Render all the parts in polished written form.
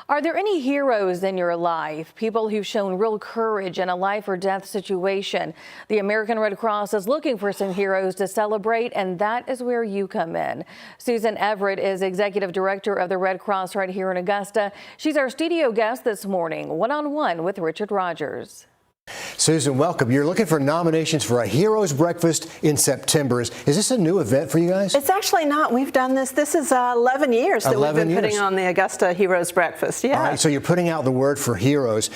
Are there any heroes in your life? People who've shown real courage in a life or death situation? The American Red Cross is looking for some heroes to celebrate, and that is where you come in. Susan Everett is Executive Director of the Red Cross right here in Augusta. She's our studio guest this morning, one-on-one with Richard Rogers. Susan, welcome. You're looking for nominations for a Heroes Breakfast in September. Is this a new event for you guys? It's actually not. We've done this. This is 11 years that we've been putting on the Augusta Heroes Breakfast. Yeah. All right, so you're putting out the word for heroes.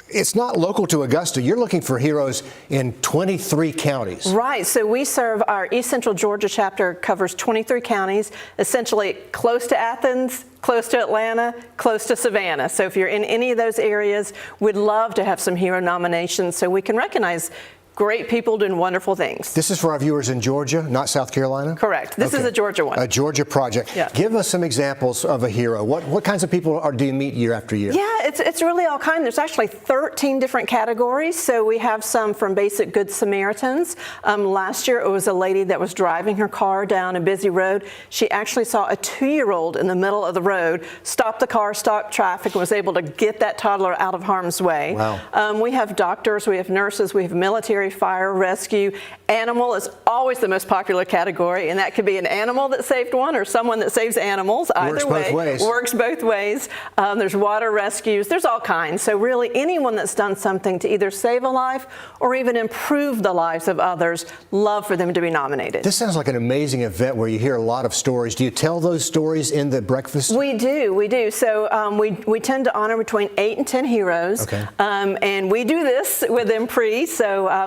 It's not local to Augusta. You're looking for heroes in 23 counties. Right. So we serve our East Central Georgia chapter, covers 23 counties, essentially close to Athens, close to Atlanta, close to Savannah. So if you're in any of those areas, we'd love to have some hero nominations so we can recognize great people doing wonderful things. This is for our viewers in Georgia, not South Carolina? Correct. This is a Georgia one. A Georgia project. Yeah. Give us some examples of a hero. What kinds of people do you meet year after year? Yeah, it's really all kinds. There's actually 13 different categories. So we have some from basic Good Samaritans. Last year it was a lady that was driving her car down a busy road. She actually saw a 2-year-old in the middle of the road, stopped the car, stopped traffic, and was able to get that toddler out of harm's way. Wow. We have doctors, we have nurses, we have military, fire, rescue. Animal is always the most popular category, and that could be an animal that saved one or someone that saves animals. Either way, works both ways. There's water rescues. There's all kinds. So really anyone that's done something to either save a life or even improve the lives of others, love for them to be nominated. This sounds like an amazing event where you hear a lot of stories. Do you tell those stories in the breakfast? We do. So we tend to honor between 8 and 10 heroes. Okay. And we do this with them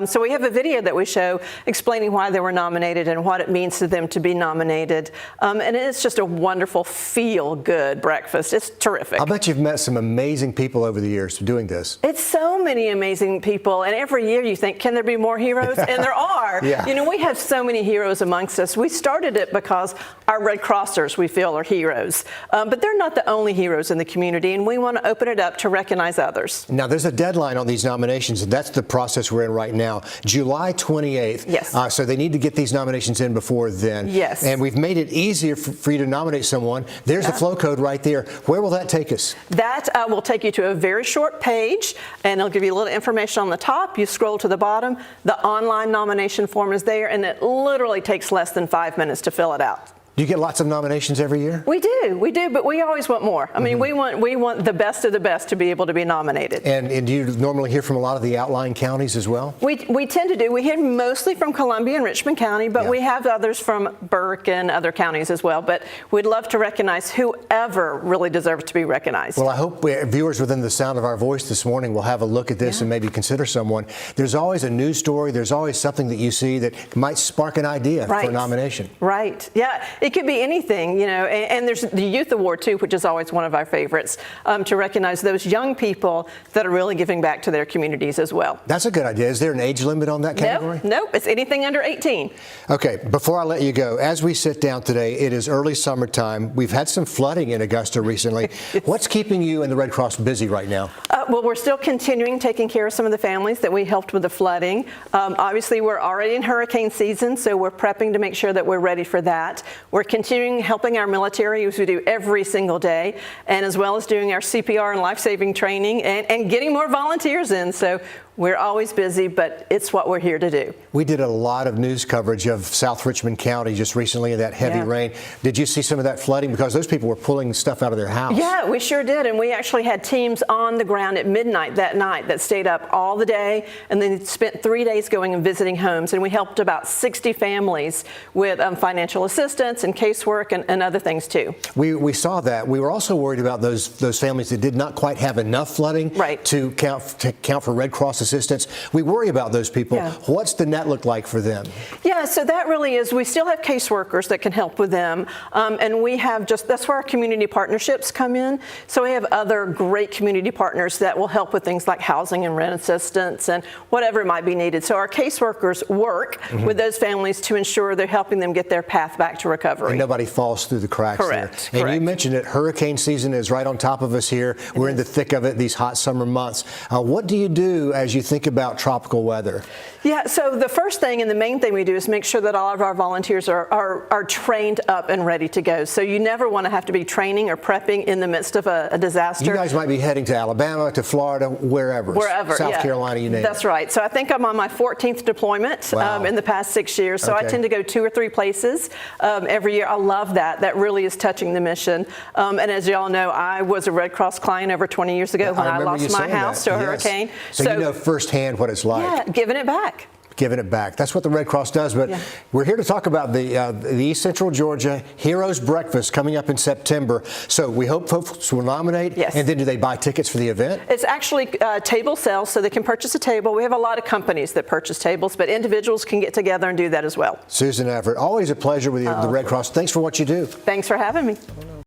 so we have a video that we show explaining why they were nominated and what it means to them to be nominated. And it's just a wonderful feel-good breakfast. It's terrific. I bet you've met some amazing people over the years doing this. It's so many amazing people, and every year you think, can there be more heroes? And there are. Yeah. You know, we have so many heroes amongst us. We started it because our Red Crossers, we feel, are heroes. But they're not the only heroes in the community, and we want to open it up to recognize others. Now, there's a deadline on these nominations, and that's the process we're in right now. July 28th. Yes. So they need to get these nominations in before then. Yes. And we've made it easier for you to nominate someone. There's the flow code right there. Where will that take us? That will take you to a very short page, and it'll give you a little information on the top. You scroll to the bottom. The online nomination form is there, and it literally takes less than 5 minutes to fill it out. Do you get lots of nominations every year? We do, but we always want more. I mean, we want the best of the best to be able to be nominated. And do you normally hear from a lot of the outlying counties as well? We tend to do. We hear mostly from Columbia and Richmond County, but we have others from Burke and other counties as well. But we'd love to recognize whoever really deserves to be recognized. Well, I hope viewers within the sound of our voice this morning will have a look at this and maybe consider someone. There's always a news story. There's always something that you see that might spark an idea for a nomination. Right. Yeah. It could be anything, you know, and there's the Youth Award, too, which is always one of our favorites, to recognize those young people that are really giving back to their communities as well. That's a good idea. Is there an age limit on that category? Nope. It's anything under 18. Okay. Before I let you go, as we sit down today, it is early summertime. We've had some flooding in Augusta recently. What's keeping you and the Red Cross busy right now? Well, we're still continuing taking care of some of the families that we helped with the flooding. Obviously, we're already in hurricane season, so we're prepping to make sure that we're ready for that. We're continuing helping our military, as we do every single day, and as well as doing our CPR and life-saving training and getting more volunteers in. So we're always busy, but it's what we're here to do. We did a lot of news coverage of South Richmond County just recently in that heavy rain. Did you see some of that flooding? Because those people were pulling stuff out of their house. Yeah, we sure did. And we actually had teams on the ground at midnight that night that stayed up all the day and then spent 3 days going and visiting homes. And we helped about 60 families with financial assistance and casework and other things too. We saw that. We were also worried about those families that did not quite have enough flooding to count for Red Cross assistance. We worry about those people. Yeah. What's the net look like for them? Yeah, so that really is, we still have caseworkers that can help with them. And we have that's where our community partnerships come in. So we have other great community partners that will help with things like housing and rent assistance and whatever might be needed. So our caseworkers work with those families to ensure they're helping them get their path back to recovery. recovery. And nobody falls through the cracks Correct. there. And you mentioned it, hurricane season is right on top of us here. We're in the thick of it these hot summer months. What do you do as you think about tropical weather? Yeah, so the first thing and the main thing we do is make sure that all of our volunteers are trained up and ready to go. So you never want to have to be training or prepping in the midst of a disaster. You guys might be heading to Alabama, to Florida, wherever. South Carolina, you name it. That's right. So I think I'm on my 14th deployment in the past 6 years. So I tend to go 2 or 3 places every year. I love that. That really is touching the mission. And as you all know, I was a Red Cross client over 20 years ago when I lost my house to a hurricane. So you know firsthand what it's like. Yeah, giving it back. Giving it back. That's what the Red Cross does. But we're here to talk about the East Central Georgia Heroes Breakfast coming up in September. So we hope folks will nominate. Yes. And then do they buy tickets for the event? It's actually table sales, so they can purchase a table. We have a lot of companies that purchase tables, but individuals can get together and do that as well. Susan Everett, always a pleasure with you, the Red Cross. Thanks for what you do. Thanks for having me.